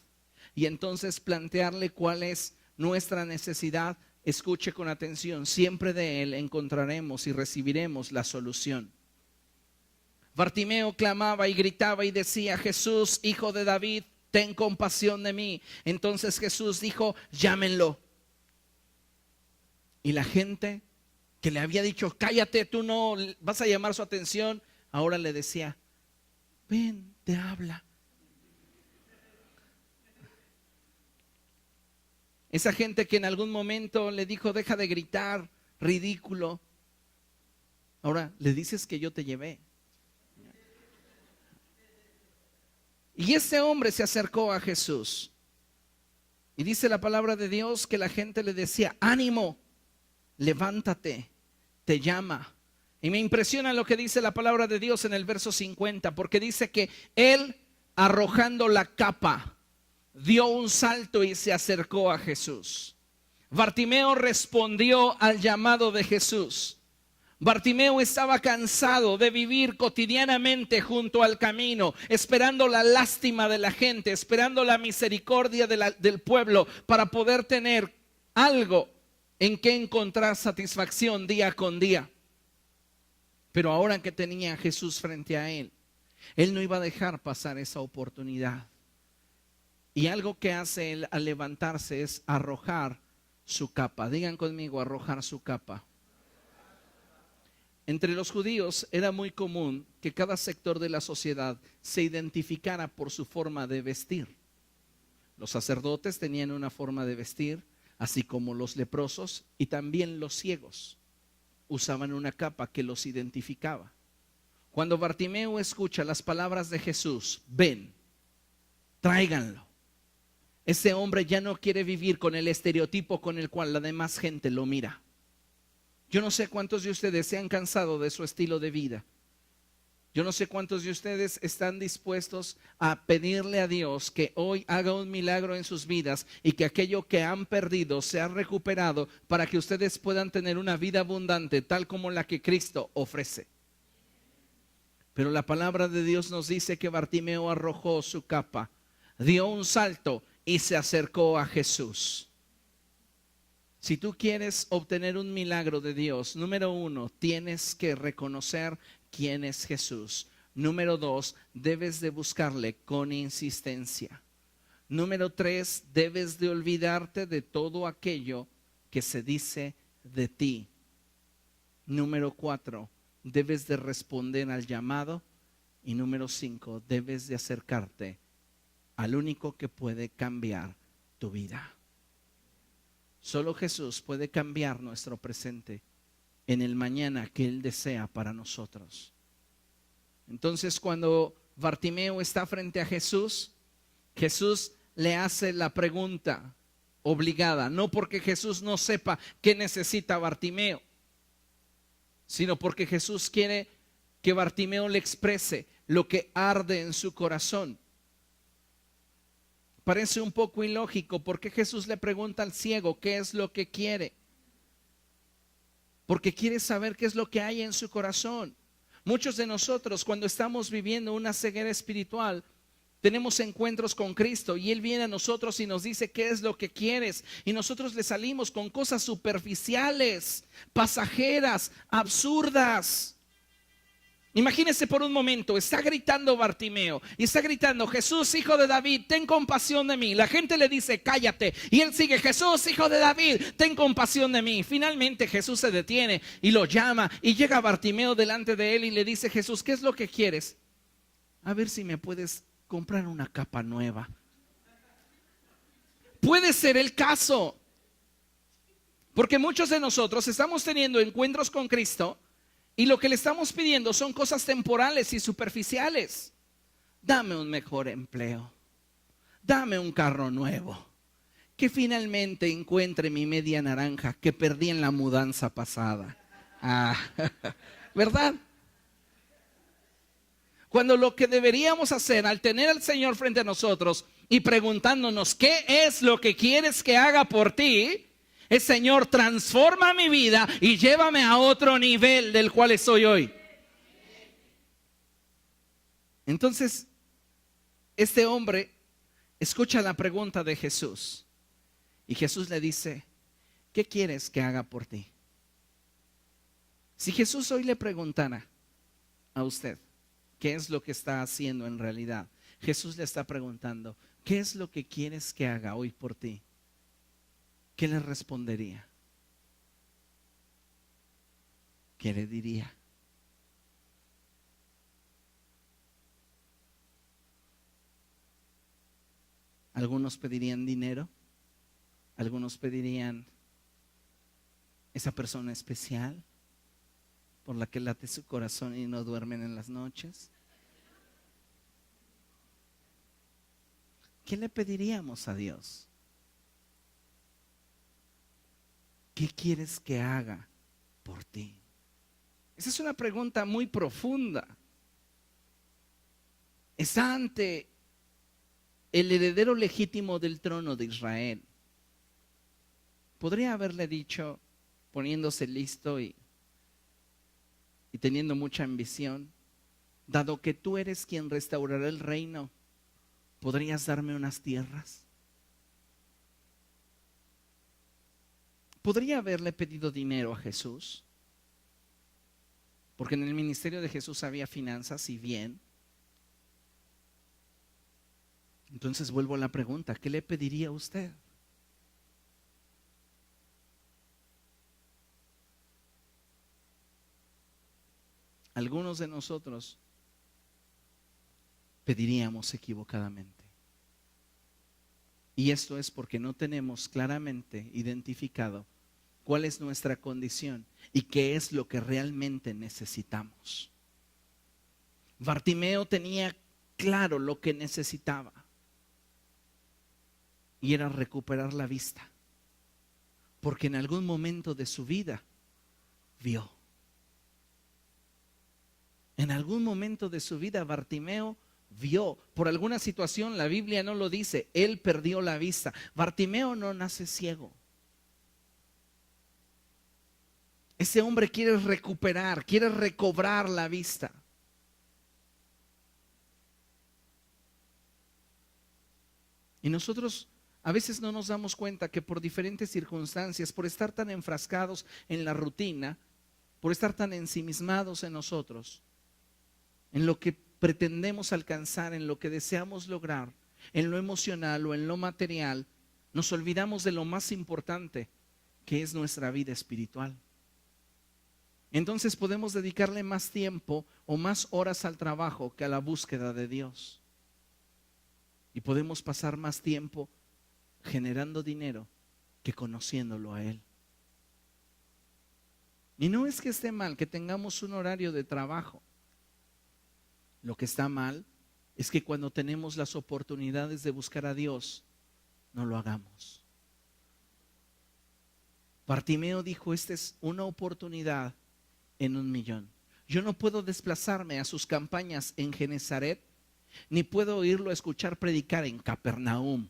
y entonces plantearle cuál es nuestra necesidad, escuche con atención: siempre de Él encontraremos y recibiremos la solución. Bartimeo clamaba y gritaba y decía: Jesús, hijo de David, ten compasión de mí. Entonces Jesús dijo: llámenlo. Y la gente que le había dicho: cállate, tú no vas a llamar su atención, ahora le decía: ven, te habla. Esa gente que en algún momento le dijo: deja de gritar, ridículo, ahora le dices que yo te llevé. Y este hombre se acercó a Jesús. Y dice la palabra de Dios que la gente le decía: ánimo, levántate, te llama. Y me impresiona lo que dice la palabra de Dios en el verso 50, porque dice que él, arrojando la capa, dio un salto y se acercó a Jesús. Bartimeo respondió al llamado de Jesús. Bartimeo estaba cansado de vivir cotidianamente junto al camino, esperando la lástima de la gente, esperando la misericordia del pueblo para poder tener algo en que encontrar satisfacción día con día. Pero ahora que tenía a Jesús frente a él, él no iba a dejar pasar esa oportunidad. Y algo que hace él al levantarse es arrojar su capa. Digan conmigo: arrojar su capa. Entre los judíos era muy común que cada sector de la sociedad se identificara por su forma de vestir. Los sacerdotes tenían una forma de vestir, así como los leprosos, y también los ciegos usaban una capa que los identificaba. Cuando Bartimeo escucha las palabras de Jesús: ven, tráiganlo, ese hombre ya no quiere vivir con el estereotipo con el cual la demás gente lo mira. Yo no sé cuántos de ustedes se han cansado de su estilo de vida. Yo no sé cuántos de ustedes están dispuestos a pedirle a Dios que hoy haga un milagro en sus vidas y que aquello que han perdido sea recuperado para que ustedes puedan tener una vida abundante tal como la que Cristo ofrece. Pero la palabra de Dios nos dice que Bartimeo arrojó su capa, dio un salto y se acercó a Jesús. Si tú quieres obtener un milagro de Dios, número 1, tienes que reconocer quién es Jesús. Número 2, debes de buscarle con insistencia. Número 3, debes de olvidarte de todo aquello que se dice de ti. Número 4, debes de responder al llamado. Y número 5, debes de acercarte al único que puede cambiar tu vida. Solo Jesús puede cambiar nuestro presente en el mañana que Él desea para nosotros. Entonces, cuando Bartimeo está frente a Jesús, Jesús le hace la pregunta obligada, no porque Jesús no sepa qué necesita Bartimeo, sino porque Jesús quiere que Bartimeo le exprese lo que arde en su corazón. Parece un poco ilógico. ¿Por qué Jesús le pregunta al ciego qué es lo que quiere? Porque quiere saber qué es lo que hay en su corazón. Muchos de nosotros, cuando estamos viviendo una ceguera espiritual, tenemos encuentros con Cristo y Él viene a nosotros y nos dice qué es lo que quieres. Y nosotros le salimos con cosas superficiales, pasajeras, absurdas. Imagínese por un momento, está gritando Bartimeo y está gritando: Jesús, hijo de David, ten compasión de mí. La gente le dice: cállate, y él sigue: Jesús, hijo de David, ten compasión de mí. Finalmente Jesús se detiene y lo llama, y llega Bartimeo delante de él y le dice: Jesús, ¿qué es lo que quieres? A ver si me puedes comprar una capa nueva. Puede ser el caso, porque muchos de nosotros estamos teniendo encuentros con Cristo y lo que le estamos pidiendo son cosas temporales y superficiales. Dame un mejor empleo, dame un carro nuevo, que finalmente encuentre mi media naranja que perdí en la mudanza pasada. ¿Verdad? Cuando lo que deberíamos hacer al tener al Señor frente a nosotros y preguntándonos ¿qué es lo que quieres que haga por ti? Es: Señor, transforma mi vida y llévame a otro nivel del cual estoy hoy. Entonces, este hombre escucha la pregunta de Jesús y Jesús le dice: ¿qué quieres que haga por ti? Si Jesús hoy le preguntara a usted ¿qué es lo que está haciendo en realidad? Jesús le está preguntando: ¿qué es lo que quieres que haga hoy por ti? ¿Qué le respondería? ¿Qué le diría? Algunos pedirían dinero, algunos pedirían esa persona especial por la que late su corazón y no duermen en las noches. ¿Qué le pediríamos a Dios? ¿Qué quieres que haga por ti? Esa es una pregunta muy profunda. Está ante el heredero legítimo del trono de Israel. Podría haberle dicho, poniéndose listo y teniendo mucha ambición: dado que tú eres quien restaurará el reino, ¿podrías darme unas tierras? Podría haberle pedido dinero a Jesús, porque en el ministerio de Jesús había finanzas y bien. Entonces vuelvo a la pregunta: ¿qué le pediría a usted? Algunos de nosotros pediríamos equivocadamente. Y esto es porque no tenemos claramente identificado cuál es nuestra condición y qué es lo que realmente necesitamos. Bartimeo tenía claro lo que necesitaba, y era recuperar la vista, porque en algún momento de su vida vio. En algún momento de su vida, Bartimeo vio, por alguna situación, la Biblia no lo dice, él perdió la vista. Bartimeo no nace ciego. Ese hombre quiere recuperar, quiere recobrar la vista. Y nosotros a veces no nos damos cuenta que por diferentes circunstancias, por estar tan enfrascados en la rutina, por estar tan ensimismados en nosotros, en lo que pretendemos alcanzar, en lo que deseamos lograr, en lo emocional o en lo material, nos olvidamos de lo más importante, que es nuestra vida espiritual. Entonces podemos dedicarle más tiempo o más horas al trabajo que a la búsqueda de Dios. Y podemos pasar más tiempo generando dinero que conociéndolo a Él. Y no es que esté mal que tengamos un horario de trabajo. Lo que está mal es que cuando tenemos las oportunidades de buscar a Dios, no lo hagamos. Bartimeo dijo, esta es una oportunidad en 1,000,000. Yo no puedo desplazarme a sus campañas en Genezaret, ni puedo oírlo escuchar predicar en Capernaum.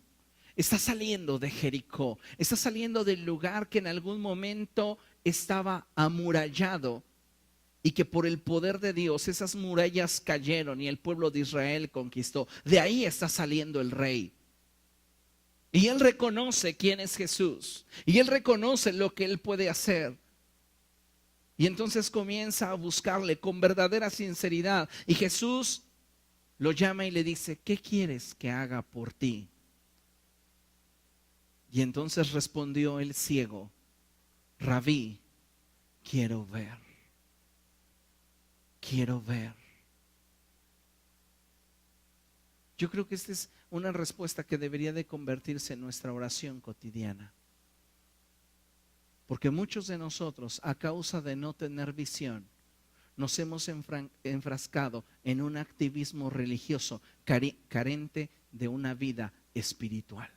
Está saliendo de Jericó, está saliendo del lugar que en algún momento estaba amurallado y que por el poder de Dios esas murallas cayeron y el pueblo de Israel conquistó. De ahí está saliendo el rey. Y él reconoce quién es Jesús y él reconoce lo que él puede hacer. Y entonces comienza a buscarle con verdadera sinceridad. Y Jesús lo llama y le dice, ¿qué quieres que haga por ti? Y entonces respondió el ciego, Rabí, quiero ver. Quiero ver. Yo creo que esta es una respuesta que debería de convertirse en nuestra oración cotidiana. Porque muchos de nosotros, a causa de no tener visión, nos hemos enfrascado en un activismo religioso carente de una vida espiritual.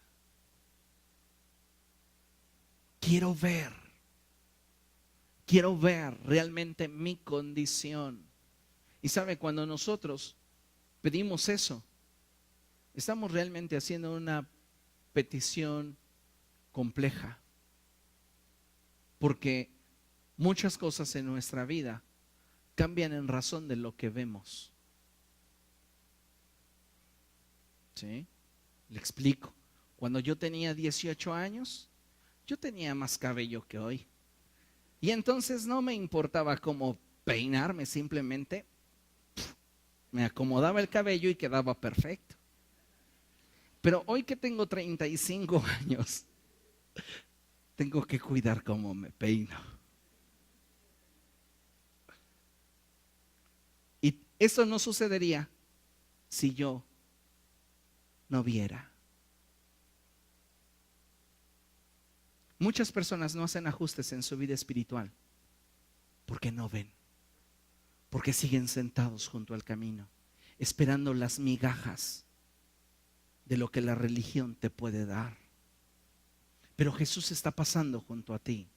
Quiero ver realmente mi condición. Y sabe, cuando nosotros pedimos eso, estamos realmente haciendo una petición compleja. Porque muchas cosas en nuestra vida cambian en razón de lo que vemos. ¿Sí? Le explico. Cuando yo tenía 18 años, yo tenía más cabello que hoy. Y entonces no me importaba cómo peinarme, simplemente me acomodaba el cabello y quedaba perfecto. Pero hoy que tengo 35 años, tengo que cuidar cómo me peino. Y eso no sucedería si yo no viera. Muchas personas no hacen ajustes en su vida espiritual porque no ven, porque siguen sentados junto al camino, esperando las migajas de lo que la religión te puede dar. Pero Jesús está pasando junto a ti.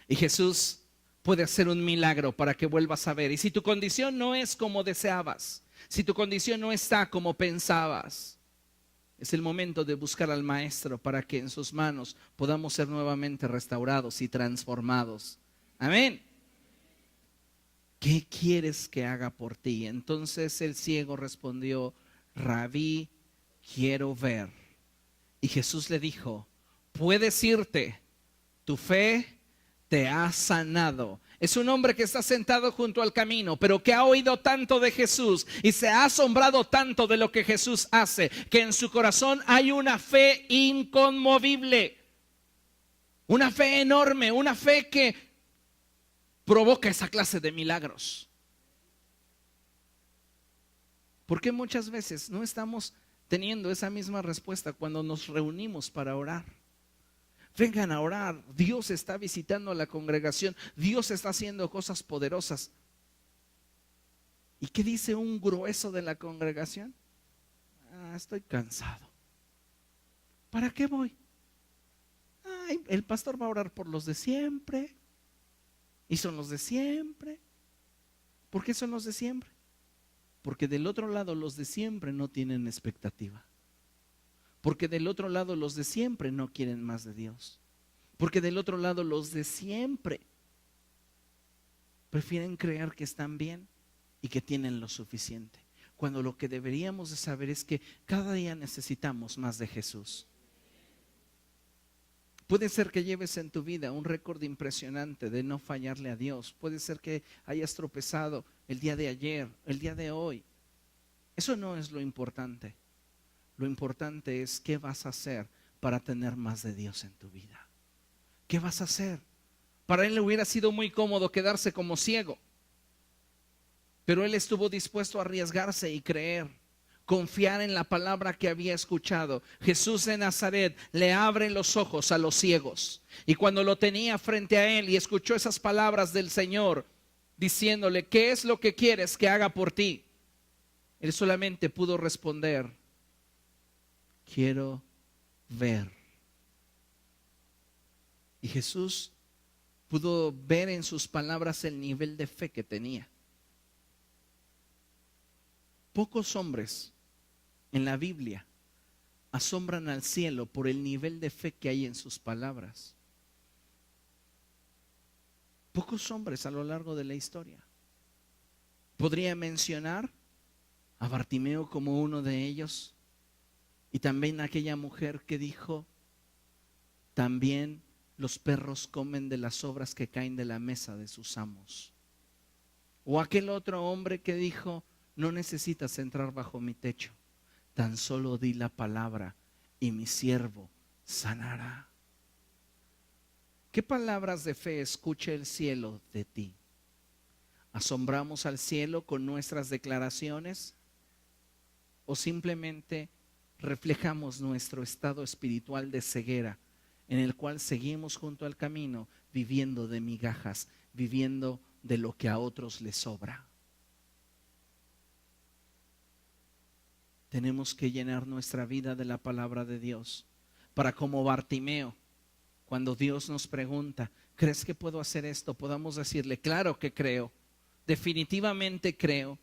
Y Jesús puede hacer un milagro para que vuelvas a ver. Y si tu condición no es como deseabas, si tu condición no está como pensabas, es el momento de buscar al Maestro para que en sus manos podamos ser nuevamente restaurados y transformados. Amén. ¿Qué quieres que haga por ti? Entonces el ciego respondió, Rabí, quiero ver. Y Jesús le dijo, puedes irte, tu fe te ha sanado. Es un hombre que está sentado junto al camino, pero que ha oído tanto de Jesús y se ha asombrado tanto de lo que Jesús hace, que en su corazón hay una fe inconmovible, una fe enorme, una fe que provoca esa clase de milagros. Porque muchas veces no estamos teniendo esa misma respuesta cuando nos reunimos para orar? Vengan a orar. Dios está visitando a la congregación. Dios está haciendo cosas poderosas. ¿Y qué dice un grueso de la congregación? Estoy cansado. ¿Para qué voy? El pastor va a orar por los de siempre. Y son los de siempre. ¿Por qué son los de siempre? Porque del otro lado los de siempre no tienen expectativa. Porque del otro lado los de siempre no quieren más de Dios. Porque del otro lado los de siempre prefieren creer que están bien y que tienen lo suficiente. Cuando lo que deberíamos de saber es que cada día necesitamos más de Jesús. Puede ser que lleves en tu vida un récord impresionante de no fallarle a Dios. Puede ser que hayas tropezado el día de ayer, el día de hoy. Eso no es lo importante. Lo importante es qué vas a hacer para tener más de Dios en tu vida. ¿Qué vas a hacer? Para él le hubiera sido muy cómodo quedarse como ciego, pero él estuvo dispuesto a arriesgarse y creer, confiar en la palabra que había escuchado. Jesús de Nazaret le abre los ojos a los ciegos, y cuando lo tenía frente a él y escuchó esas palabras del Señor diciéndole: ¿qué es lo que quieres que haga por ti? Él solamente pudo responder: quiero ver. Y Jesús pudo ver en sus palabras el nivel de fe que tenía. Pocos hombres en la Biblia asombran al cielo por el nivel de fe que hay en sus palabras. Pocos hombres a lo largo de la historia. Podría mencionar a Bartimeo como uno de ellos, y también aquella mujer que dijo: también los perros comen de las sobras que caen de la mesa de sus amos. O aquel otro hombre que dijo: no necesitas entrar bajo mi techo, tan solo di la palabra y mi siervo sanará. ¿Qué palabras de fe escucha el cielo de ti? ¿Asombramos al cielo con nuestras declaraciones? ¿O simplemente reflejamos nuestro estado espiritual de ceguera, en el cual seguimos junto al camino, viviendo de migajas, viviendo de lo que a otros les sobra? Tenemos que llenar nuestra vida de la palabra de Dios, para, como Bartimeo, cuando Dios nos pregunta: ¿crees que puedo hacer esto?, podamos decirle: claro que creo, definitivamente creo.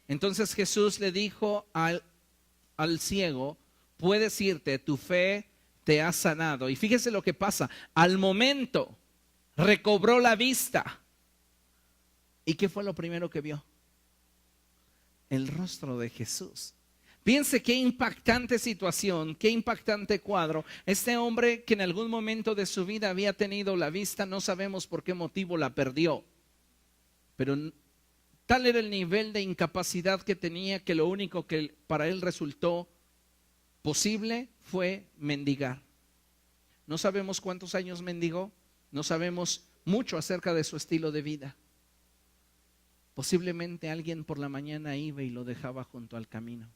Entonces Jesús le dijo al ciego: puedes irte, tu fe te ha sanado. Y fíjese lo que pasa: al momento recobró la vista. ¿Y qué fue lo primero que vio? El rostro de Jesús. Piense qué impactante situación, qué impactante cuadro. Este hombre que en algún momento de su vida había tenido la vista, no sabemos por qué motivo la perdió, pero tal era el nivel de incapacidad que tenía, que lo único que para él resultó posible fue mendigar. No sabemos cuántos años mendigó, no sabemos mucho acerca de su estilo de vida. Posiblemente alguien por la mañana iba y lo dejaba junto al camino,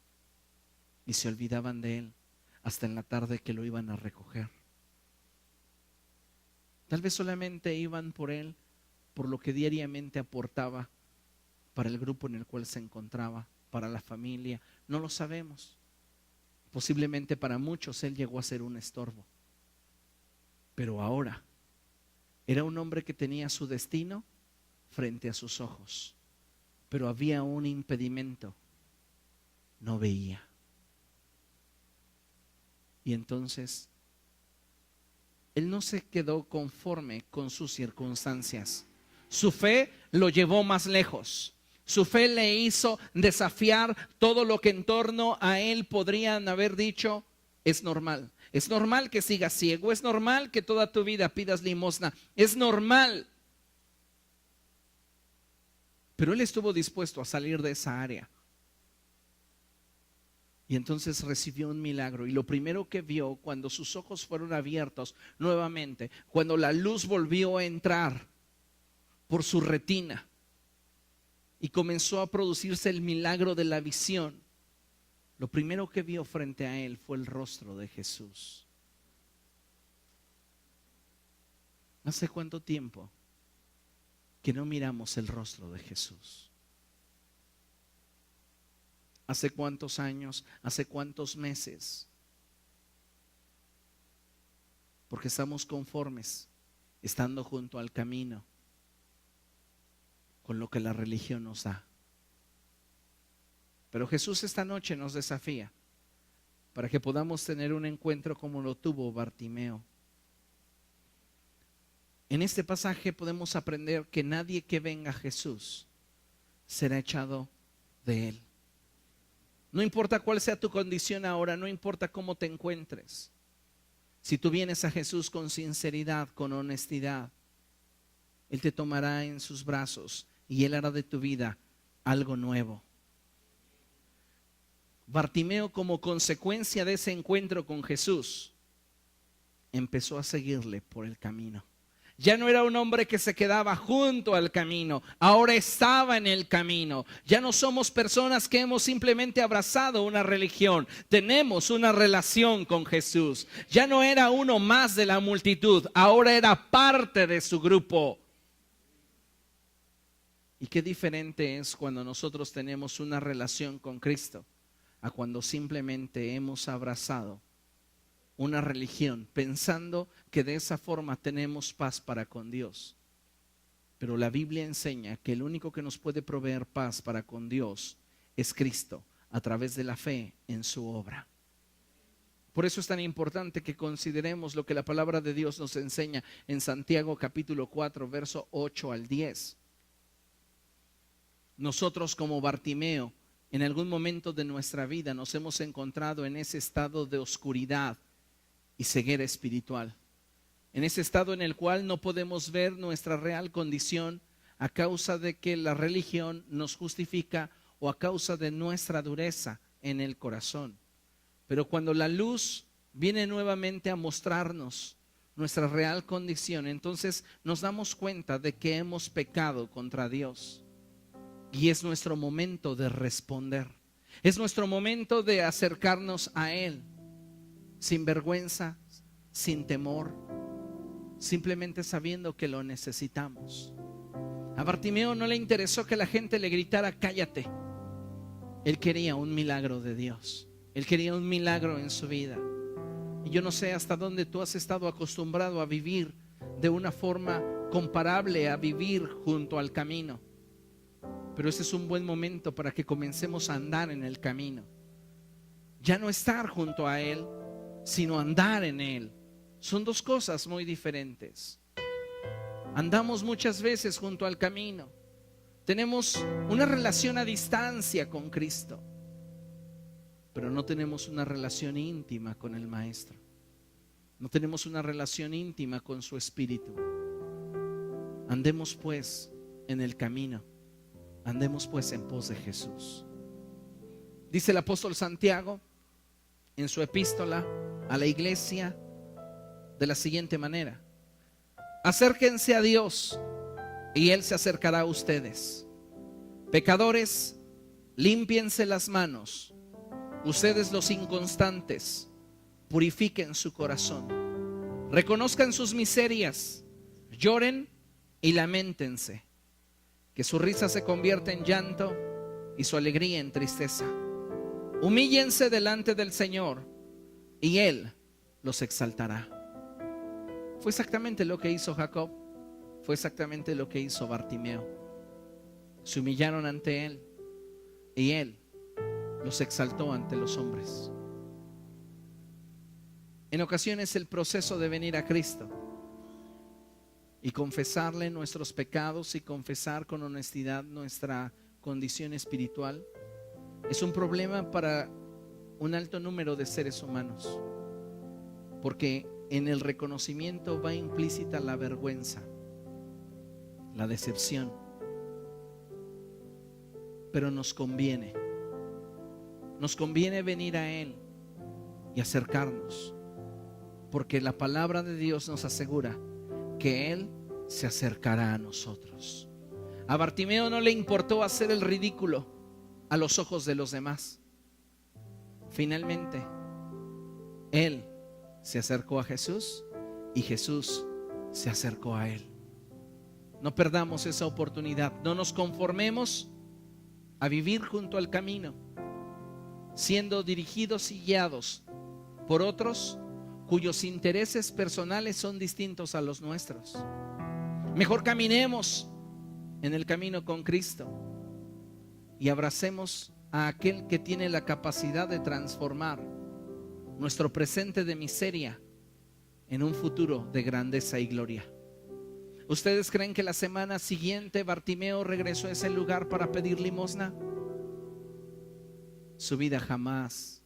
y se olvidaban de él hasta en la tarde que lo iban a recoger. Tal vez solamente iban por él por lo que diariamente aportaba para el grupo en el cual se encontraba, para la familia. No lo sabemos. Posiblemente para muchos él llegó a ser un estorbo. Pero ahora era un hombre que tenía su destino frente a sus ojos, pero había un impedimento: no veía. Y entonces él no se quedó conforme con sus circunstancias. Su fe lo llevó más lejos. Su fe le hizo desafiar todo lo que en torno a él podrían haber dicho: es normal. Es normal que sigas ciego, es normal que toda tu vida pidas limosna, es normal. Pero él estuvo dispuesto a salir de esa área. Y entonces recibió un milagro. Y lo primero que vio cuando sus ojos fueron abiertos nuevamente, cuando la luz volvió a entrar por su retina y comenzó a producirse el milagro de la visión, lo primero que vio frente a él fue el rostro de Jesús. ¿Hace cuánto tiempo que no miramos el rostro de Jesús? ¿Hace cuántos años? ¿Hace cuántos meses? Porque estamos conformes estando junto al camino, con lo que la religión nos da. Pero Jesús esta noche nos desafía para que podamos tener un encuentro como lo tuvo Bartimeo. En este pasaje podemos aprender que nadie que venga a Jesús será echado de él. No importa cuál sea tu condición ahora, no importa cómo te encuentres. Si tú vienes a Jesús con sinceridad, con honestidad, Él te tomará en sus brazos y Él hará de tu vida algo nuevo. Bartimeo, como consecuencia de ese encuentro con Jesús, empezó a seguirle por el camino. Ya no era un hombre que se quedaba junto al camino, ahora estaba en el camino. Ya no somos personas que hemos simplemente abrazado una religión, tenemos una relación con Jesús. Ya no era uno más de la multitud, ahora era parte de su grupo. Y qué diferente es cuando nosotros tenemos una relación con Cristo a cuando simplemente hemos abrazado una religión, pensando que de esa forma tenemos paz para con Dios. Pero la Biblia enseña que el único que nos puede proveer paz para con Dios es Cristo, a través de la fe en su obra. Por eso es tan importante que consideremos lo que la palabra de Dios nos enseña en Santiago capítulo 4, verso 8 al 10. Nosotros como Bartimeo, en algún momento de nuestra vida nos hemos encontrado en ese estado de oscuridad y ceguera espiritual, en ese estado en el cual no podemos ver nuestra real condición a causa de que la religión nos justifica o a causa de nuestra dureza en el corazón. Pero cuando la luz viene nuevamente a mostrarnos nuestra real condición, entonces nos damos cuenta de que hemos pecado contra Dios. Y es nuestro momento de responder. Es nuestro momento de acercarnos a Él sin vergüenza, sin temor, simplemente sabiendo que lo necesitamos. A Bartimeo no le interesó que la gente le gritara cállate. Él quería un milagro de Dios. Él quería un milagro en su vida. Y yo no sé hasta dónde tú has estado acostumbrado a vivir de una forma comparable a vivir junto al camino. Pero ese es un buen momento para que comencemos a andar en el camino. Ya no estar junto a Él, sino andar en Él. Son dos cosas muy diferentes. Andamos muchas veces junto al camino. Tenemos una relación a distancia con Cristo, pero no tenemos una relación íntima con el Maestro. No tenemos una relación íntima con su Espíritu. Andemos pues en el camino. Andemos pues en pos de Jesús. Dice el apóstol Santiago en su epístola a la iglesia de la siguiente manera: acérquense a Dios y Él se acercará a ustedes. Pecadores, límpiense las manos. Ustedes los inconstantes, purifiquen su corazón. Reconozcan sus miserias, lloren y lamentense. Que su risa se convierta en llanto y su alegría en tristeza. Humíllense delante del Señor y Él los exaltará. Fue exactamente lo que hizo Jacob. Fue exactamente lo que hizo Bartimeo. Se humillaron ante Él y Él los exaltó ante los hombres. En ocasiones el proceso de venir a Cristo y confesarle nuestros pecados y confesar con honestidad nuestra condición espiritual es un problema para un alto número de seres humanos, porque en el reconocimiento va implícita la vergüenza, la decepción. Pero nos conviene venir a Él y acercarnos, porque la palabra de Dios nos asegura que Él se acercará a nosotros. A Bartimeo no le importó hacer el ridículo a los ojos de los demás. Finalmente, él se acercó a Jesús y Jesús se acercó a él. No perdamos esa oportunidad. No nos conformemos a vivir junto al camino, siendo dirigidos y guiados por otros cuyos intereses personales son distintos a los nuestros. Mejor caminemos en el camino con Cristo y abracemos a aquel que tiene la capacidad de transformar nuestro presente de miseria en un futuro de grandeza y gloria. ¿Ustedes creen que la semana siguiente Bartimeo regresó a ese lugar para pedir limosna? Su vida jamás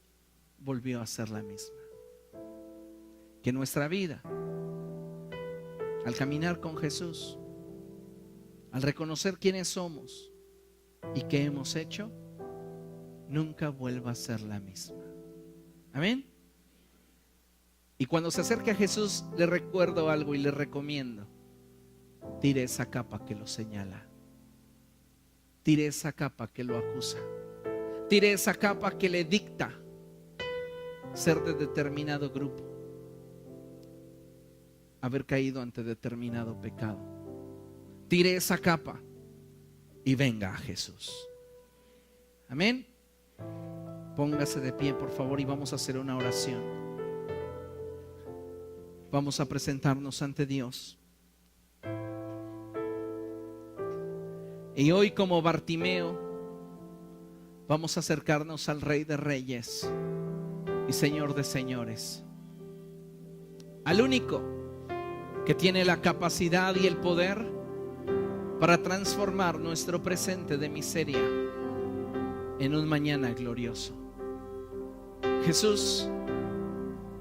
volvió a ser la misma. Que nuestra vida, al caminar con Jesús, al reconocer quiénes somos y qué hemos hecho, nunca vuelva a ser la misma. Amén. Y cuando se acerque a Jesús, le recuerdo algo y le recomiendo: tire esa capa que lo señala, tire esa capa que lo acusa, tire esa capa que le dicta ser de determinado grupo, haber caído ante determinado pecado. Tire esa capa y venga a Jesús. Amén. Póngase de pie, por favor, y vamos a hacer una oración. Vamos a presentarnos ante Dios. Y hoy, como Bartimeo, vamos a acercarnos al Rey de Reyes y Señor de Señores, al único que tiene la capacidad y el poder para transformar nuestro presente de miseria en un mañana glorioso. Jesús,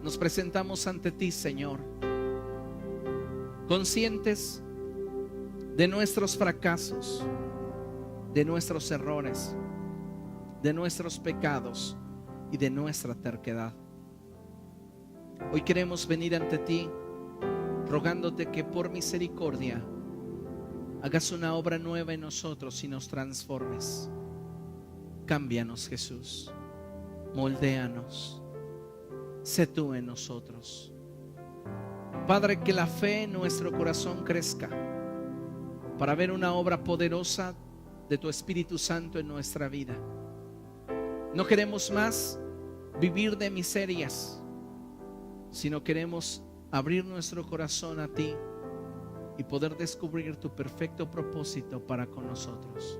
nos presentamos ante ti, Señor, conscientes de nuestros fracasos, de nuestros errores, de nuestros pecados y de nuestra terquedad. Hoy queremos venir ante ti rogándote que por misericordia hagas una obra nueva en nosotros y nos transformes. Cámbianos, Jesús, moldéanos, sé tú en nosotros. Padre, que la fe en nuestro corazón crezca para ver una obra poderosa de tu Espíritu Santo en nuestra vida. No queremos más vivir de miserias, sino queremos abrir nuestro corazón a ti y poder descubrir tu perfecto propósito para con nosotros.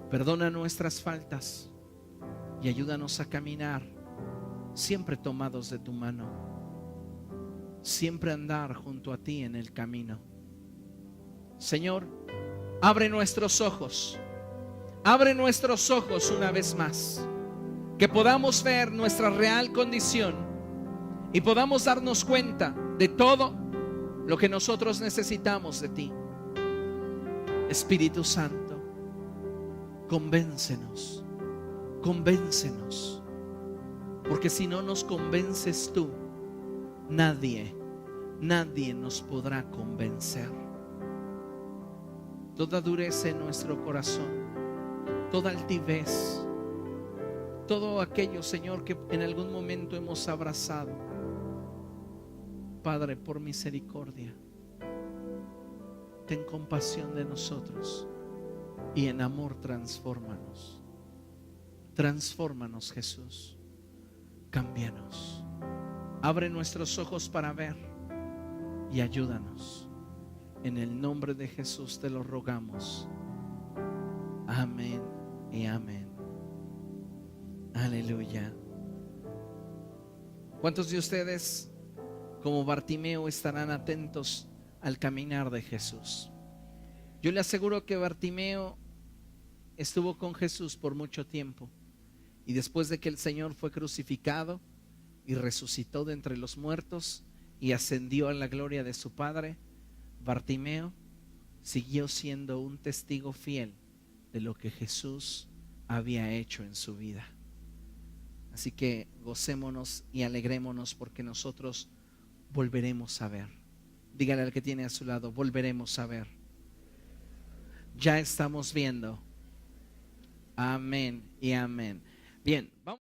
Perdona nuestras faltas y ayúdanos a caminar siempre tomados de tu mano, siempre andar junto a ti en el camino. Señor, abre nuestros ojos una vez más, que podamos ver nuestra real condición y podamos darnos cuenta de todo lo que nosotros necesitamos de ti. Espíritu Santo, convéncenos, porque si no nos convences tú, nadie nos podrá convencer. Toda dureza en nuestro corazón, toda altivez, todo aquello, Señor, que en algún momento hemos abrazado, Padre, por misericordia, ten compasión de nosotros y en amor transfórmanos. Transfórmanos, Jesús. Cámbianos. Abre nuestros ojos para ver y ayúdanos. En el nombre de Jesús te lo rogamos. Amén y amén. Aleluya. ¿Cuántos de ustedes, como Bartimeo, estarán atentos al caminar de Jesús? Yo le aseguro que Bartimeo estuvo con Jesús por mucho tiempo, y después de que el Señor fue crucificado y resucitó de entre los muertos y ascendió a la gloria de su Padre, Bartimeo siguió siendo un testigo fiel de lo que Jesús había hecho en su vida. Así que gocémonos y alegrémonos, porque nosotros volveremos a ver. Dígale al que tiene a su lado: volveremos a ver. Ya estamos viendo. Amén y amén. Bien, vamos.